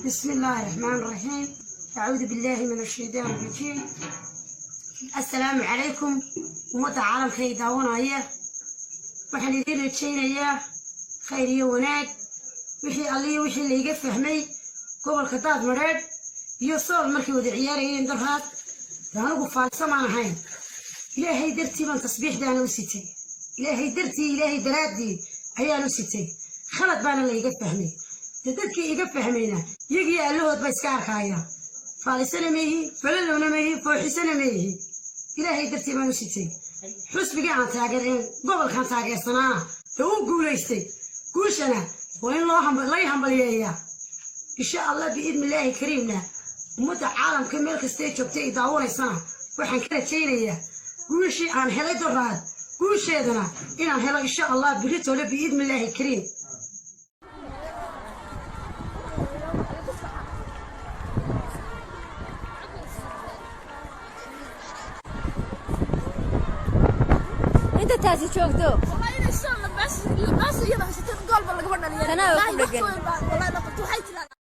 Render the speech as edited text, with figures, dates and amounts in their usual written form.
بسم الله الرحمن الرحيم. أعوذ بالله من الشيطان الرجيم. السلام عليكم ومتى عالم خير داونا هي waxaan idin rajaynayaa khayr iyo wanaag wixii la iga fahmay gobolka Daadmareed iyo Sool markii wada ciyaarayeen daraad anigu faalsamaan ahayn ilaahay dartii baan tasbiixdaan u sitay ilaahay dartii ilaahay daraadii ayaan u sitay khalad baan la iga fahmay dadkii iga fahmayna iyagii allahood ba iska arkaya faalsana meehi falaloona meehi fooxisana meehi ilaahay dartii baan u sitay حسبي عن تاجرين قبل كان تاجر سنة هو قوليستي قوشنا وين الله يهمبليه إن شاء الله بإذن الله كريمنا ومتى عالم كمل كستيج وبتأي داوري سنة وحن كده شيء قوشي عن هلا دراد قوشي هذا إن هلا إن شاء الله بريته له بإذن الله كريم. تاسي شوفتو والله إن شاء الله بس يلا هشتغل قلب ولا قبلنا اليوم أنا والله لا والله لا